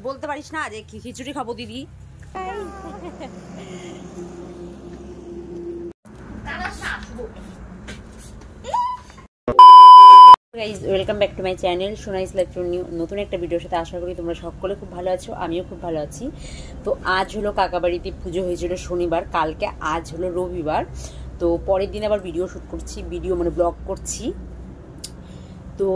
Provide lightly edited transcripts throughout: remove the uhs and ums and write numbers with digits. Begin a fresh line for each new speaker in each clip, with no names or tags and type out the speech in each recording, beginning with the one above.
বলতে পারিস না যে খিচুড়ি খাবো দিদি। Welcome back to my channel Sonai's life নতুন একটা ভিডিওর সাথে আশা করি তোমরা সকলে খুব ভালো আছো, আমিও খুব ভালো আছি। তো আজ হলো কাকাবাড়িতে পুজো হয়েছিল শনিবার, কালকে আজ হলো রবিবার। তো পরের দিন আবার ভিডিও শ্যুট করছি, ব্লগ করছি। তো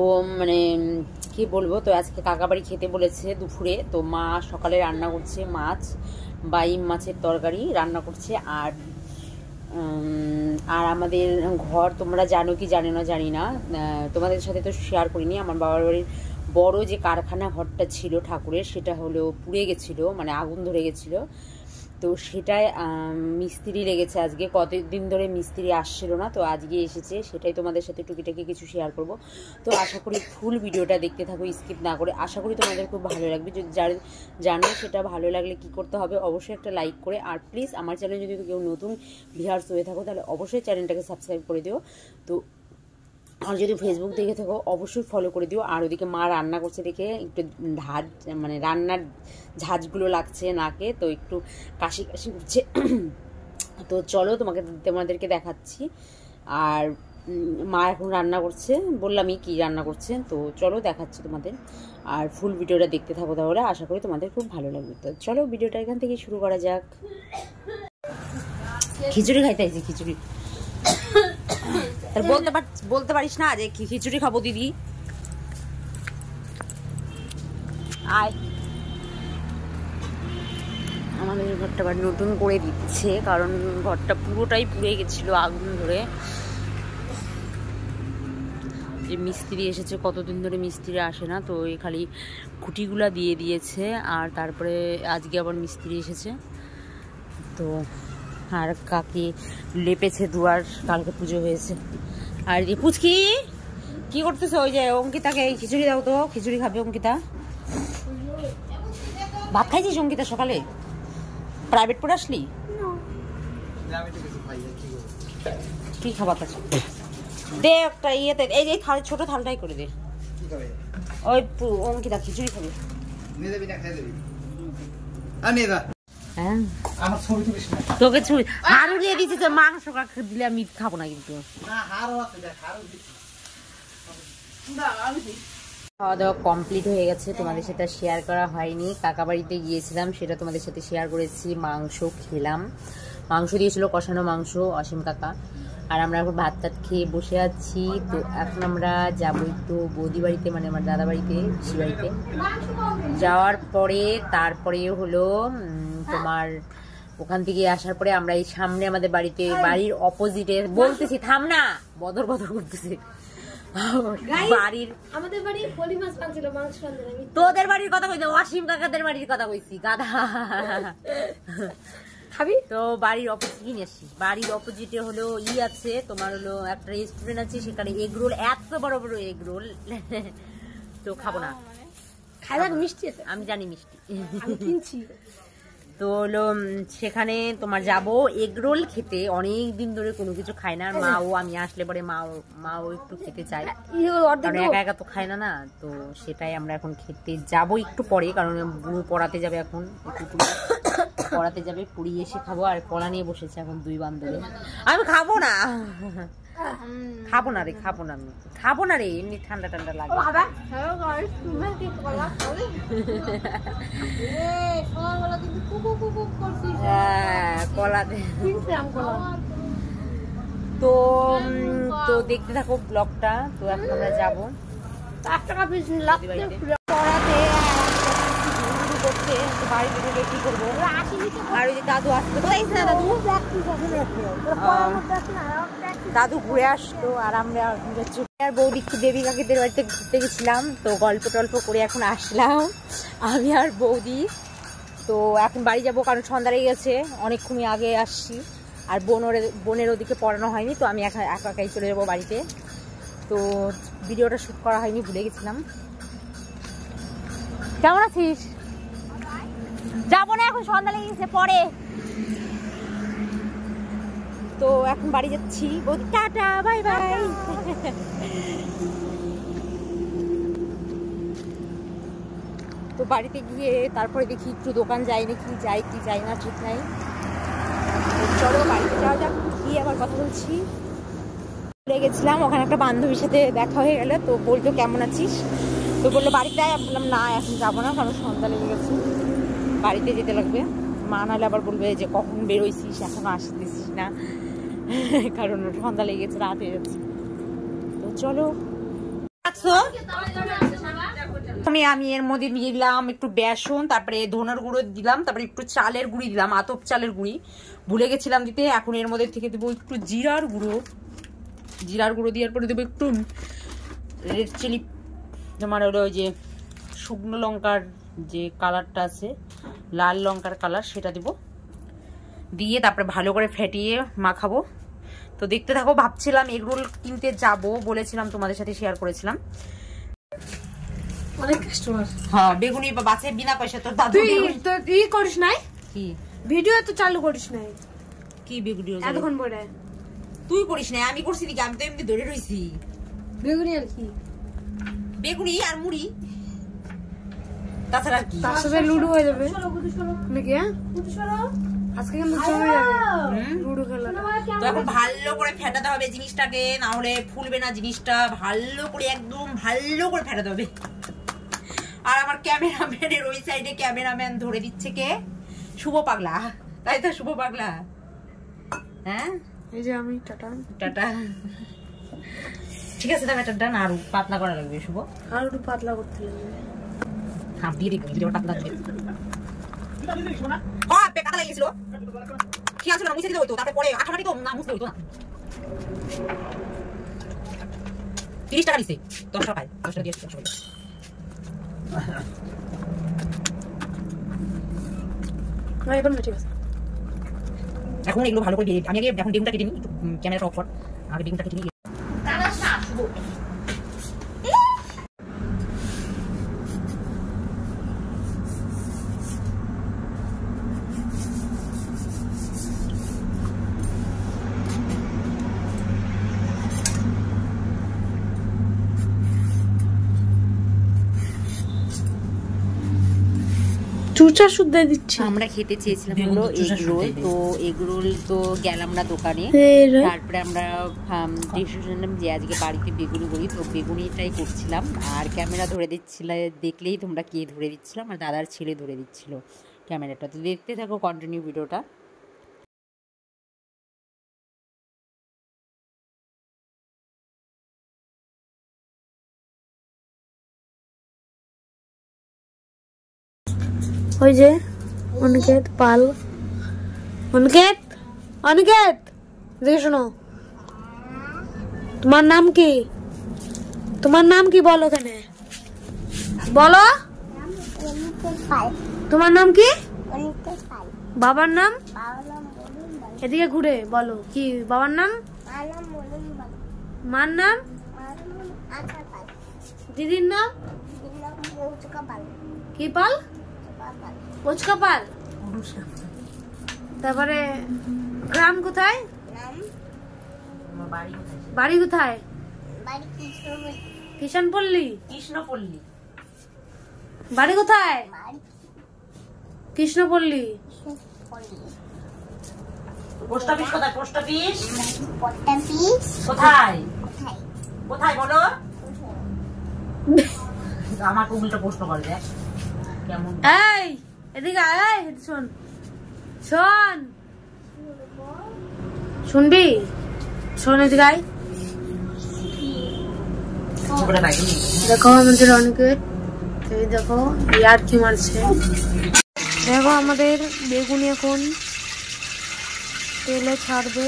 কি বলবো, তো আজকে কাকাবাড়ি খেতে বলেছে দুপুরে। তো মা সকালে রান্না করছে মাছ, বাইম মাছের তরকারি রান্না করছে। আর আমাদের ঘর তোমরা জানো কি জানো না জানি না, তোমাদের সাথে তো শেয়ার করিনি। আমার বাবার বাড়ির বড় যে কারখানা ঘরটা ছিল ঠাকুরের, সেটা হলো পুড়ে গেছিলো, আগুন ধরে গেছিলো। তো সেটাই মিস্ত্রি লেগেছে আজকে, কতদিন ধরে মিস্ত্রি আসছিল না, তো আজকে এসেছে। সেটাই তোমাদের সাথে টুকিটাকি কিছু শেয়ার করব। তো আশা করি ফুল ভিডিওটা দেখতে থাকো, স্কিপ না করে। আশা করি তোমাদের খুব ভালো লাগবে। যদি যার জানো সেটা ভালো লাগলে কি করতে হবে, অবশ্যই একটা লাইক করে, আর প্লিজ আমার চ্যানেল যদি কেউ নতুন ভিউয়ার্স হয়ে থাকো তাহলে অবশ্যই চ্যানেলটাকে সাবস্ক্রাইব করে দিও। তো আর যদি ফেসবুক দেখে থাকো অবশ্যই ফলো করে দিও। আর ওদিকে মা রান্না করছে দেখে একটু রান্নার ঝাঁঝগুলো লাগছে নাকে, তো একটু কাশি কাশি উঠছে। তো চলো তোমাদেরকে দেখাচ্ছি। আর মা এখন রান্না করছে, বললামই কি রান্না করছে। তো চলো দেখাচ্ছি তোমাদের, আর ফুল ভিডিওটা দেখতে থাকো, তাহলে আশা করি তোমাদের খুব ভালো লাগবে। তো চলো ভিডিওটা এখান থেকে শুরু করা যাক। খিচুড়ি খাইতে আইছি, খিচুড়ি। বলতে পারিস না যে খিচুড়ি খাবো দিদি। আয়, আমাদের ঘরটা আবার নতুন করে দিচ্ছে, কারণ ঘরটা পুরোটাই পুড়ে গেছিল আগুন ধরে। যে মিস্ত্রি এসেছে, কতদিন ধরে মিস্ত্রি আসে না, তো এই খালি খুঁটিগুলা দিয়ে দিয়েছে। আর তারপরে আজকে আবার মিস্ত্রি এসেছে। তো আর কাকি লেপেছে দুয়ার, কালকে পুজো হয়েছে। আর যে পুচকি কি করতেছে, ওই যে অঙ্কিতাকে খিচুড়ি দাও তো, খিচুড়ি খাবে অঙ্কিতা। ভাত খাইছিস অঙ্কিতা সকালে? প্রাইভেট পড়ে আসলি? কি খাবার আছে দে একটা ইয়েতে, এই যে ছোট থালটাই করে দে। ওই অঙ্কিতা খিচুড়ি খাবে। তোকে ছুরি হারু দিয়ে দিচ্ছি, তো মাংস দিলে আমি খাবো না। কিন্তু খাওয়া দাওয়া কমপ্লিট হয়ে গেছে, তোমাদের সাথে শেয়ার করা হয়নি। কাকা বাড়িতে গিয়েছিলাম, সেটা তোমাদের সাথে শেয়ার করেছি। মাংস খেলাম, মাংস দিয়েছিল কষানো মাংস অসীম কাকা। আর আমরা এখন ভাত টাত খেয়ে বসে আছি। তো এখন আমরা যাবো একটু বৌদি বাড়িতে, আমার দাদা বাড়িতে, পিসি বাড়িতে। যাওয়ার পরে তারপরে হলো তোমার ওখান থেকে আসার পরে আমরা এই সামনে আমাদের বাড়িতে, বাড়ির অপোজিটে, বলতেছি থাম না, বদর বদর করতেছি।
আমাদের বাড়ি পলি মাছ বানছিল, মাংস রাঁধে আমি।
তোদের বাড়ির কথা কইছি, ওয়াসিম কাকাদের বাড়ির কথা কইছি, গাধা।
খাবি
তো বাড়ির অপোজিটে নিয়ে আসি। বাড়ির অপোজিটে হলো আছে, তোমার হলো একটা রেস্টুরেন্ট আছে, সেখানে এগ রোল, এত বড় বড় এগ রোল। তো খাবো না,
খাইলাম মিষ্টি আছে,
আমি জানি মিষ্টি,
আমি কিনছি।
তো হলো সেখানে তোমার যাবো এগ রোল খেতে। অনেক দিন ধরে কোনো কিছু খায় না। মাও, আমি আসলে পরে মাও একটু খেতে চায়, কারণ একা একা তো খায় না। তো সেটাই আমরা এখন খেতে যাবো একটু পরে, কারণ বুড়ো পড়াতে যাবে, এখন একটু পড়াতে যাবে, পড়িয়ে এসে খাবো। আর কলা নিয়ে বসেছে এখন দুই বান্ধবী। আমি খাবো না, খাবো না রে, আমি খাবো না রে, এমনি ঠান্ডা ঠান্ডা লাগে। তো দেখতে থাকো ব্লগটা। তো এখন আমরা যাবো কি করবো। আর ওই যে দাদু আসতো, দাদু ঘুরে আসতো, আর আমরা বৌদি দেবী কাকিদের বাড়িতে ঘুরতে গেছিলাম। তো গল্প টল্প করে এখন আসলাম আমি আর বৌদি। তো এখন বাড়ি যাবো, কারণ সন্ধ্যা লেগে গেছে, অনেকক্ষণ আগে আসছি। আর বোনের ওদিকে পড়ানো হয়নি, তো আমি একাই চলে যাবো বাড়িতে। তো ভিডিওটা শুট করা হয়নি, ভুলে গেছিলাম। কেমন আছিস? যাবো না, এখন সন্ধ্যা লেগে গেছে, পরে। তো এখন বাড়ি যাচ্ছি, বৌদি টাটা, বাই বাই। তো তো বাড়িতে গিয়ে তারপরে দেখি একটু দোকান যাই নাকি, যাই কি যাই না ঠিক নাই। চলো বাড়িতে যাওয়া যাক, গিয়ে আবার কথা বলছি। চলে গেছিলাম, ওখানে একটা বান্ধবীর সাথে দেখা হয়ে গেল, তো বলতো কেমন আছিস, তো বললো বাড়িতে আয়। বললাম না এখন যাবো না, কারণ সন্ধ্যা লেগে গেছে, বাড়িতে যেতে লাগবে। মা নাহলে আবার বলবে যে কখন বেরোইছিস এখনো আসতেছিস না, কারণ সন্ধ্যা লেগে গেছে, রাত হয়ে যাচ্ছে। তো চলো, আমি এর মধ্যে দিয়ে দিলাম একটু বেসন, তারপরে ধনের গুঁড়ো দিলাম, তারপরে একটু চালের গুঁড়ি দিলাম, আতপ চালের গুঁড়ি ভুলে গেছিলাম দিতে। এখন এর মধ্যে থেকে দেবো একটু জিরার গুঁড়ো, জিরার গুঁড়ো দেওয়ার পরে দেবো একটু রেড চিলি, তোমার ওই যে শুকনো লঙ্কার যে কালারটা আছে, লাল লঙ্কার কালার, সেটা দেবো, দিয়ে তারপরে ভালো করে ফেটিয়ে মাখাবো। তো দেখতে থাকো। ভাবছিলাম এগরোল কিনতে যাব, বলেছিলাম তোমাদের সাথে শেয়ার করেছিলাম।
অনেক কাস্টমার।
হ্যাঁ, বেগুনি বাসে বিনা পয়সা। তোর দাদু
তুই করিস নাই
কি
ভিডিও তো চালু করিস নাই?
কি ভিডিও
এতক্ষণ পরে
তুই করিস নাই, আমি করছি নাকি? আমি তো এমনি ধরে রইছি।
বেগুনি আর কি?
বেগুনি আর মুড়ি, তাছাড়া কি?
তার সাথে লুডো হয়ে যাবে নাকি? হ্যাঁ, আজকে কিন্তু চলে যাবে লুডো খেলাটা।
তো এখন ভালো করে ফেটাতে হবে জিনিসটাকে, না হলে ফুলবে না জিনিসটা। ভালো করে, একদম ভালো করে ফেটাতে হবে। আর আমার ক্যামেরাম্যানের ওই সাইডে ক্যামেরাম্যান ধরে দিচ্ছে কে? শুভ পাগলা, তাই তো? শুভ পাগলা। হ্যাঁ,
এই যে আমি টাটা
টাটা। ঠিক আছে, তবে টাটা না, আরো পাতলা করা লাগবে শুভ,
আর একটু পাতলা করতে লাগবে।
হাফ দিয়ে দিবি, ভিডিও পাতলা দিবি। হ্যাঁ, পেকাটা লেগেছিল, খেয়াল ছিল না, মুছে দিতে হইতো। তারপরে পরে আঠানাটি তো না মুছতে হইতো না। 30 টাকা নিছে, 10 টাকা পাই, 10 টাকা দিয়ে 10 টাকা।
না এখন না, ঠিক আছে।
এখন এগুলো ভালো করে আমি আগে এখন বেগুনটা কেটে নিই, ক্যামেরাটা অফ কর, আগে বেগুনটা কেটে নিই।
চুচা শুদ্ধ দিচ্ছি।
আমরা খেতে চেয়েছিলাম হলো এগরোল, তো এগরোল তো গেলাম না দোকানে, তারপরে আমরা ডিসিশন যে আজকে বাড়িতে বেগুনি করি, তো বেগুনিটাই করছিলাম। আর ক্যামেরা ধরে দিচ্ছিল, দেখলেই তোমরা কে ধরে দিচ্ছিল, আমার দাদার ছেলে ধরে দিচ্ছিল ক্যামেরাটা। তো দেখতে থাকো কন্টিনিউ ভিডিওটা।
ওই যে অনিকেত পাল, অনিকেত, অনিকেত দেখে শোনো, তোমার নাম কি? তোমার নাম কি বলো, কেনে বলো, তোমার নাম কি? বাবার নাম? এদিকে ঘুরে বলো, কি বাবার নাম? মার নাম? দিদির নাম কি? পাল, পুচকা পাল। তারপরে গ্রাম কোথায়? বাড়ি কোথায়? কিষানপল্লী।
কৃষ্ণপল্লী।
বাড়ি কোথায়? কৃষ্ণপল্লী।
পোস্ট অফিস কোথায়? পোস্ট অফিস কোথায়? কোথায় বলো? আমাকে উল্টো প্রশ্ন করে দেখ কেমন।
এই এদিকে আয়, শোন শোন, শুনবি? শোন এদিকে আয়। দেখো আমাদের অনেকে, দেখো ইয়ার কি মারছে। দেখো আমাদের বেগুনি এখন তেলে ছাড়বে।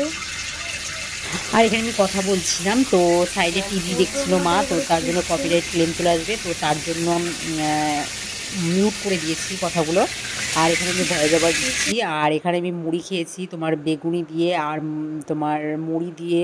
আর এখানে আমি কথা বলছিলাম, তো সাইডে টিভি দেখছিল মা, তো তার জন্য কপিরাইট ক্লেম চলে আসবে, তো তার জন্য মিউট করে দিয়েছি কথাগুলো। আর এখানে আমি ভয়েস ওভার দিচ্ছি। আর এখানে আমি মুড়ি খেয়েছি তোমার বেগুনি দিয়ে, আর তোমার মুড়ি দিয়ে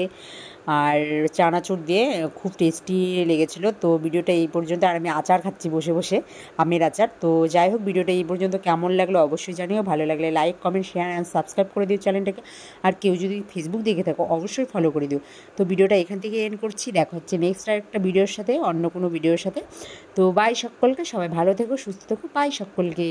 আর চানাচুর দিয়ে খুব টেস্টি লেগেছিলো। তো ভিডিওটা এই পর্যন্ত, আর আমি আচার খাচ্ছি বসে বসে, আমের আচার। তো যাই হোক, ভিডিওটা এই পর্যন্ত কেমন লাগলো অবশ্যই জানিও। ভালো লাগলে like, comment, share and subscribe করে দিও চ্যানেলটাকে। আর কেউ যদি ফেসবুক দেখে থাকো অবশ্যই ফলো করে দিও। তো ভিডিওটা এখান থেকে এন্ড করছি, দেখা হচ্ছে নেক্সট আরেকটা ভিডিওর সাথে, অন্য কোনো ভিডিওর সাথে। তো বাই সকলকে, সবাই ভালো থেকো, সুস্থ থেকো, বাই সকলকে।